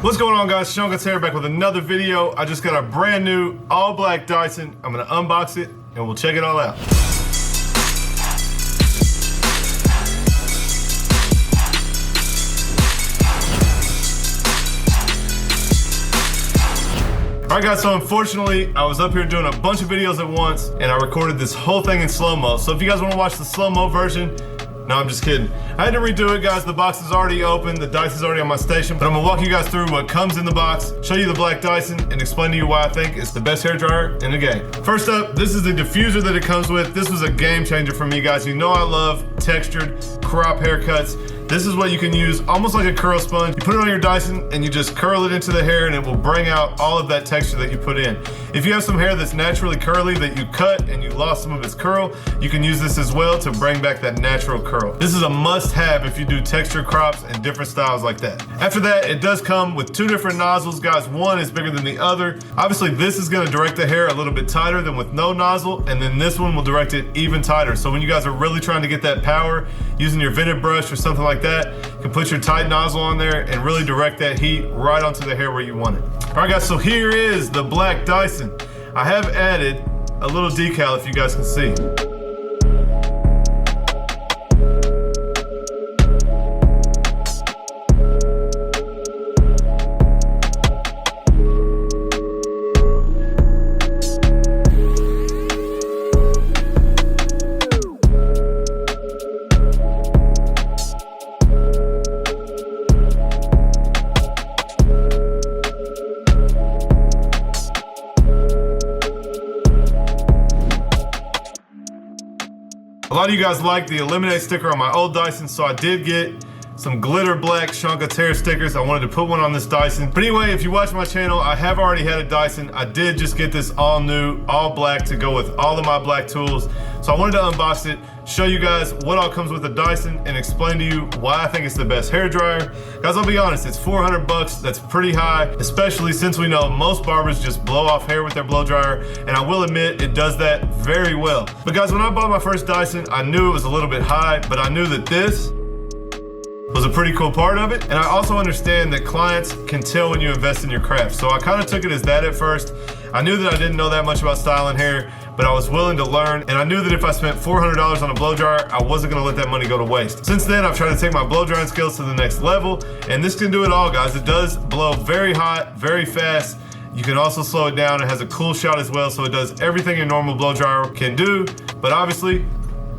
What's going on, guys? Seancutshair back with another video. I just got a brand new all black Dyson. I'm gonna unbox it and we'll check it all out. Alright guys, so unfortunately, I was up here doing a bunch of videos at once and I recorded this whole thing in slow-mo. So if you guys want to watch the slow-mo version, no, I'm just kidding. I had to redo it, guys. The box is already open. The Dyson's already on my station. But I'm gonna walk you guys through what comes in the box, show you the black Dyson, and explain to you why I think it's the best hairdryer in the game. First up, this is the diffuser that it comes with. This was a game changer for me, guys. You know I love textured crop haircuts. This is what you can use almost like a curl sponge. You put it on your Dyson and you just curl it into the hair and it will bring out all of that texture that you put in. If you have some hair that's naturally curly that you cut and you lost some of its curl, you can use this as well to bring back that natural curl. This is a must-have if you do texture crops and different styles like that. After that, it does come with two different nozzles, guys. One is bigger than the other. Obviously, this is gonna direct the hair a little bit tighter than with no nozzle, and then this one will direct it even tighter. So when you guys are really trying to get that power, using your vented brush or something like that, you can put your tight nozzle on there and really direct that heat right onto the hair where you want it. All right guys, so here is the black Dyson. I have added a little decal if you guys can see. A lot of you guys like the eliminate sticker on my old Dyson, so I did get some glitter black Seancutshair stickers. I wanted to put one on this Dyson. But anyway, if you watch my channel, I have already had a Dyson. I did just get this all new, all black to go with all of my black tools. So I wanted to unbox it, show you guys what all comes with the Dyson, and explain to you why I think it's the best hairdryer. Guys, I'll be honest, it's 400 bucks. That's pretty high, especially since we know most barbers just blow off hair with their blow dryer, and I will admit it does that very well. But guys, when I bought my first Dyson, I knew it was a little bit high, but I knew that this was a pretty cool part of it. And I also understand that clients can tell when you invest in your craft. So I kind of took it as that at first. I knew that I didn't know that much about styling hair, but I was willing to learn. And I knew that if I spent $400 on a blow dryer, I wasn't gonna let that money go to waste. Since then, I've tried to take my blow drying skills to the next level. And this can do it all, guys. It does blow very hot, very fast. You can also slow it down. It has a cool shot as well. So it does everything a normal blow dryer can do. But obviously,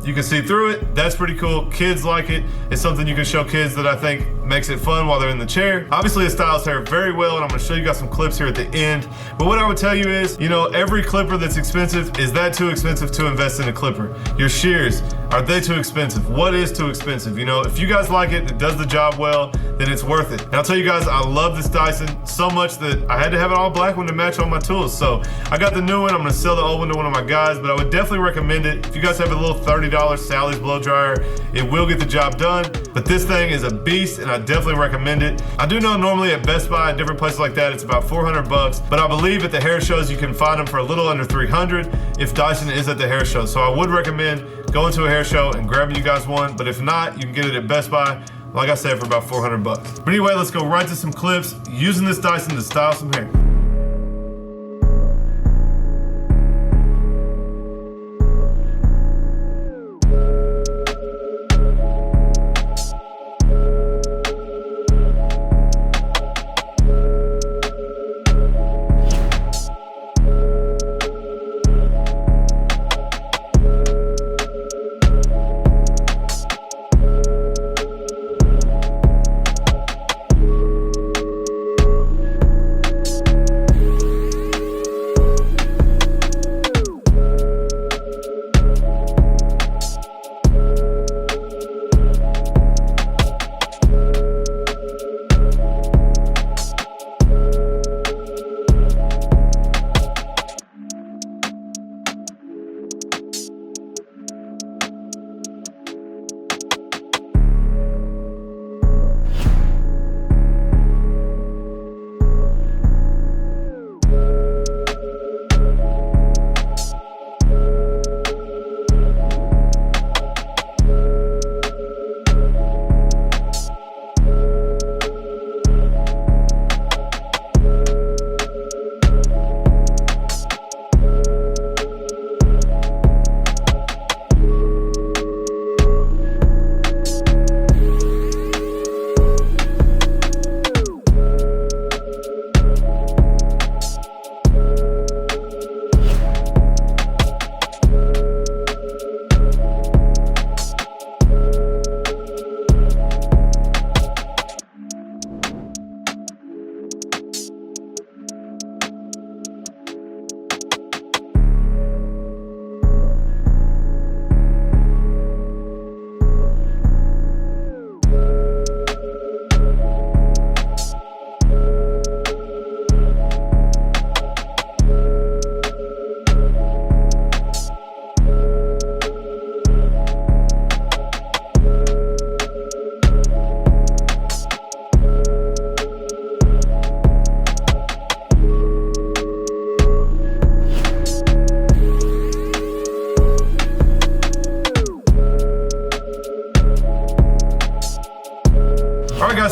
you can see through it. That's pretty cool. Kids like it. It's something you can show kids that I think makes it fun while they're in the chair. Obviously, it styles hair very well, and I'm gonna show you guys some clips here at the end. But what I would tell you is, you know, every clipper that's expensive, is that too expensive to invest in a clipper? Your shears, are they too expensive? What is too expensive? You know, if you guys like it, it does the job well, then it's worth it. And I'll tell you guys, I love this Dyson so much that I had to have an all black one to match all my tools. So I got the new one. I'm gonna sell the old one to one of my guys, but I would definitely recommend it. If you guys have a little $30 Sally's blow dryer, it will get the job done. But this thing is a beast, and I definitely recommend it. I do know normally at Best Buy and different places like that, it's about 400 bucks, but I believe at the hair shows you can find them for a little under 300 if Dyson is at the hair show. So I would recommend going to a hair show and grabbing you guys one, but if not, you can get it at Best Buy, like I said, for about 400 bucks. But anyway, let's go right to some clips using this Dyson to style some hair.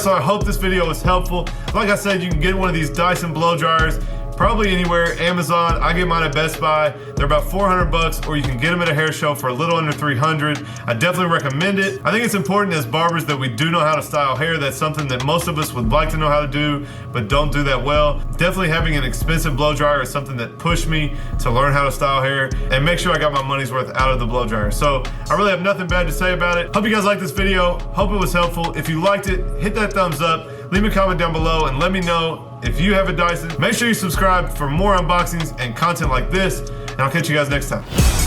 So I hope this video was helpful. Like I said, you can get one of these Dyson blow dryers probably anywhere. Amazon, I get mine at Best Buy. They're about 400 bucks, or you can get them at a hair show for a little under 300. I definitely recommend it. I think it's important as barbers that we do know how to style hair. That's something that most of us would like to know how to do, but don't do that well. Definitely having an expensive blow dryer is something that pushed me to learn how to style hair and make sure I got my money's worth out of the blow dryer. So I really have nothing bad to say about it. Hope you guys liked this video. Hope it was helpful. If you liked it, hit that thumbs up. Leave me a comment down below and let me know if you have a Dyson. Make sure you subscribe for more unboxings and content like this, and I'll catch you guys next time.